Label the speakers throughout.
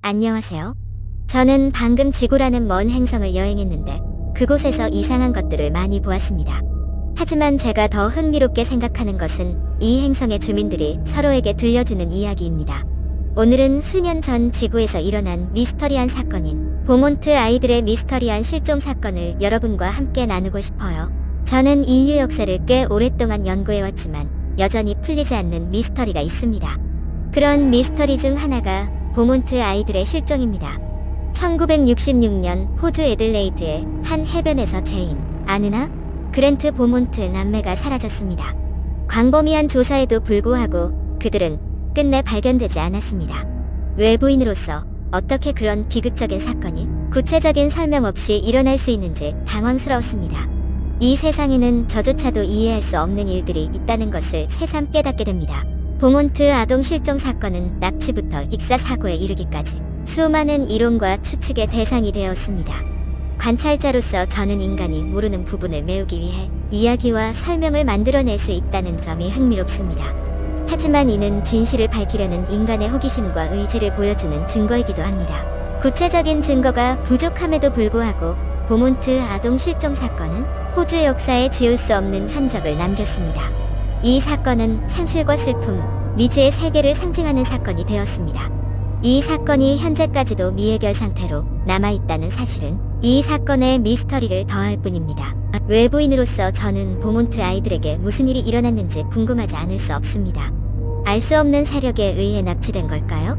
Speaker 1: 안녕하세요. 저는 방금 지구라는 먼 행성을 여행했는데 그곳에서 이상한 것들을 많이 보았습니다. 하지만 제가 더 흥미롭게 생각하는 것은 이 행성의 주민들이 서로에게 들려주는 이야기입니다. 오늘은 수년 전 지구에서 일어난 미스터리한 사건인 보몬트 아이들의 미스터리한 실종 사건을 여러분과 함께 나누고 싶어요. 저는 인류 역사를 꽤 오랫동안 연구해왔지만 여전히 풀리지 않는 미스터리가 있습니다. 그런 미스터리 중 하나가 보몬트 아이들의 실종입니다. 1966년 호주 애들레이드의 한 해변에서 제인, 아느나, 그랜트 보몬트 남매가 사라졌습니다. 광범위한 조사에도 불구하고 그들은 끝내 발견되지 않았습니다. 외부인으로서 어떻게 그런 비극적인 사건이 구체적인 설명 없이 일어날 수 있는지 당황스러웠습니다. 이 세상에는 저조차도 이해할 수 없는 일들이 있다는 것을 새삼 깨닫게 됩니다. 보몬트 아동 실종 사건은 납치부터 익사사고에 이르기까지 수많은 이론과 추측의 대상이 되었습니다. 관찰자로서 저는 인간이 모르는 부분을 메우기 위해 이야기와 설명을 만들어낼 수 있다는 점이 흥미롭습니다. 하지만 이는 진실을 밝히려는 인간의 호기심과 의지를 보여주는 증거이기도 합니다. 구체적인 증거가 부족함에도 불구하고 보몬트 아동 실종 사건은 호주 역사에 지울 수 없는 흔적을 남겼습니다. 이 사건은 상실과 슬픔, 미지의 세계를 상징하는 사건이 되었습니다. 이 사건이 현재까지도 미해결 상태로 남아있다는 사실은 이 사건의 미스터리를 더할 뿐입니다. 외부인으로서 저는 보몬트 아이들에게 무슨 일이 일어났는지 궁금하지 않을 수 없습니다. 알 수 없는 세력에 의해 납치된 걸까요?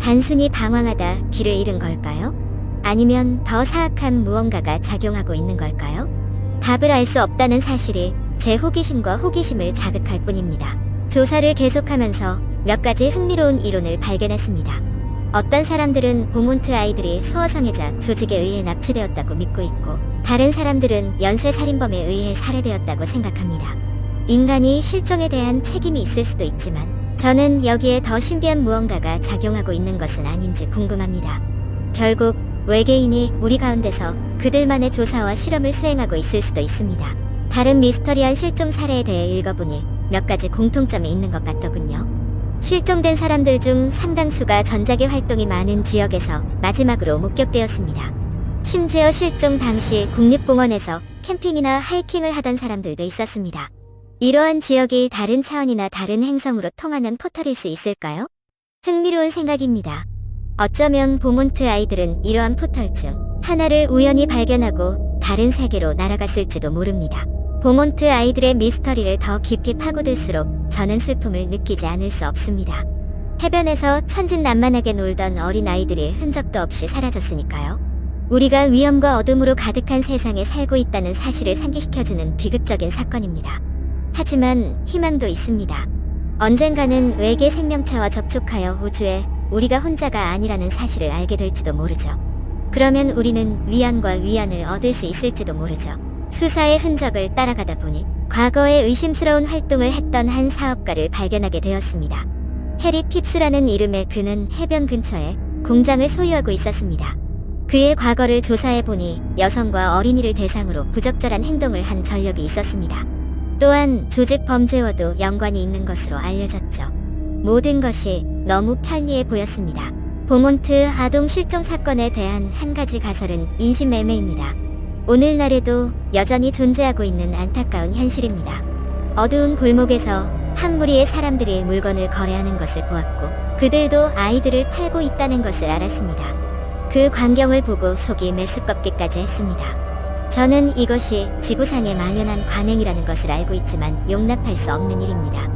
Speaker 1: 단순히 방황하다 길을 잃은 걸까요? 아니면 더 사악한 무언가가 작용하고 있는 걸까요? 답을 알 수 없다는 사실이 제 호기심과 호기심을 자극할 뿐입니다. 조사를 계속하면서 몇 가지 흥미로운 이론을 발견했습니다. 어떤 사람들은 보몬트 아이들이 소어성애자 조직에 의해 납치되었다고 믿고 있고, 다른 사람들은 연쇄살인범에 의해 살해되었다고 생각합니다. 인간이 실종에 대한 책임이 있을 수도 있지만 저는 여기에 더 신비한 무언가가 작용하고 있는 것은 아닌지 궁금합니다. 결국 외계인이 우리 가운데서 그들만의 조사와 실험을 수행하고 있을 수도 있습니다. 다른 미스터리한 실종 사례에 대해 읽어보니 몇 가지 공통점이 있는 것 같더군요. 실종된 사람들 중 상당수가 전자기 활동이 많은 지역에서 마지막으로 목격되었습니다. 심지어 실종 당시 국립공원에서 캠핑이나 하이킹을 하던 사람들도 있었습니다. 이러한 지역이 다른 차원이나 다른 행성으로 통하는 포털일 수 있을까요? 흥미로운 생각입니다. 어쩌면 보몬트 아이들은 이러한 포털 중 하나를 우연히 발견하고 다른 세계로 날아갔을지도 모릅니다. 보몬트 아이들의 미스터리를 더 깊이 파고들수록 저는 슬픔을 느끼지 않을 수 없습니다. 해변에서 천진난만하게 놀던 어린 아이들이 흔적도 없이 사라졌으니까요. 우리가 위험과 어둠으로 가득한 세상에 살고 있다는 사실을 상기시켜주는 비극적인 사건입니다. 하지만 희망도 있습니다. 언젠가는 외계 생명체와 접촉하여 우주에 우리가 혼자가 아니라는 사실을 알게 될지도 모르죠. 그러면 우리는 위안과 위안을 얻을 수 있을지도 모르죠. 수사의 흔적을 따라가다 보니 과거에 의심스러운 활동을 했던 한 사업가를 발견하게 되었습니다. 해리 핍스라는 이름의 그는 해변 근처에 공장을 소유하고 있었습니다. 그의 과거를 조사해보니 여성과 어린이를 대상으로 부적절한 행동을 한 전력이 있었습니다. 또한 조직 범죄와도 연관이 있는 것으로 알려졌죠. 모든 것이 너무 편리해 보였습니다. 보몬트 아동 실종 사건에 대한 한 가지 가설은 인신매매입니다. 오늘날에도 여전히 존재하고 있는 안타까운 현실입니다. 어두운 골목에서 한 무리의 사람들이 물건을 거래하는 것을 보았고 그들도 아이들을 팔고 있다는 것을 알았습니다. 그 광경을 보고 속이 메스껍기까지 했습니다. 저는 이것이 지구상에 만연한 관행이라는 것을 알고 있지만 용납할 수 없는 일입니다.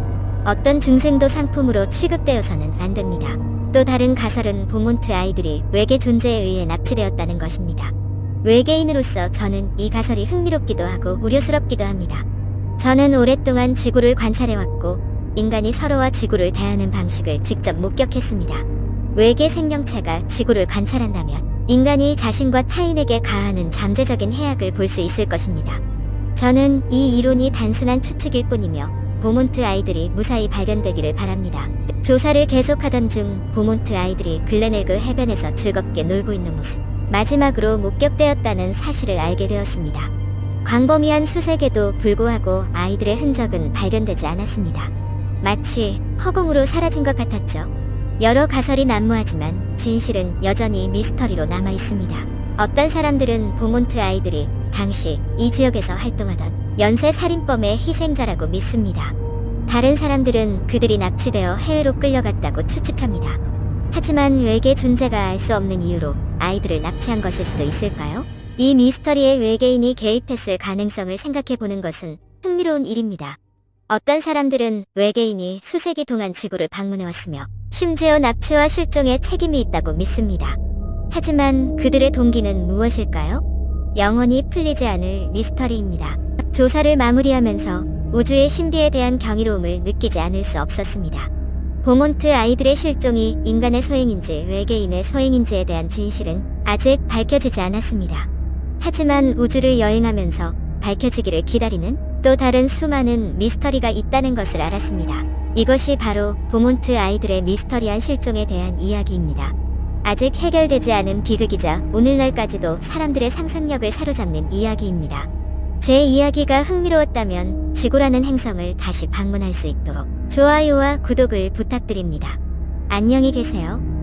Speaker 1: 어떤 중생도 상품으로 취급되어서는 안 됩니다. 또 다른 가설은 보몬트 아이들이 외계 존재에 의해 납치되었다는 것입니다. 외계인으로서 저는 이 가설이 흥미롭기도 하고 우려스럽기도 합니다. 저는 오랫동안 지구를 관찰해왔고 인간이 서로와 지구를 대하는 방식을 직접 목격했습니다. 외계 생명체가 지구를 관찰한다면 인간이 자신과 타인에게 가하는 잠재적인 해악을 볼 수 있을 것입니다. 저는 이 이론이 단순한 추측일 뿐이며 보몬트 아이들이 무사히 발견되기를 바랍니다. 조사를 계속하던 중 보몬트 아이들이 글렌엘그 해변에서 즐겁게 놀고 있는 모습, 마지막으로 목격되었다는 사실을 알게 되었습니다. 광범위한 수색에도 불구하고 아이들의 흔적은 발견되지 않았습니다. 마치 허공으로 사라진 것 같았죠. 여러 가설이 난무하지만 진실은 여전히 미스터리로 남아 있습니다. 어떤 사람들은 보몬트 아이들이 당시 이 지역에서 활동하던 연쇄 살인범의 희생자라고 믿습니다. 다른 사람들은 그들이 납치되어 해외로 끌려갔다고 추측합니다. 하지만 외계 존재가 알 수 없는 이유로 아이들을 납치한 것일 수도 있을까요? 이 미스터리에 외계인이 개입했을 가능성을 생각해보는 것은 흥미로운 일입니다. 어떤 사람들은 외계인이 수세기 동안 지구를 방문해왔으며 심지어 납치와 실종에 책임이 있다고 믿습니다. 하지만 그들의 동기는 무엇일까요? 영원히 풀리지 않을 미스터리입니다. 조사를 마무리하면서 우주의 신비에 대한 경이로움을 느끼지 않을 수 없었습니다. 보몬트 아이들의 실종이 인간의 소행인지 외계인의 소행인지에 대한 진실은 아직 밝혀지지 않았습니다. 하지만 우주를 여행하면서 밝혀지기를 기다리는 또 다른 수많은 미스터리가 있다는 것을 알았습니다. 이것이 바로 보몬트 아이들의 미스터리한 실종에 대한 이야기입니다. 아직 해결되지 않은 비극이자 오늘날까지도 사람들의 상상력을 사로잡는 이야기입니다. 제 이야기가 흥미로웠다면 지구라는 행성을 다시 방문할 수 있도록 좋아요와 구독을 부탁드립니다. 안녕히 계세요.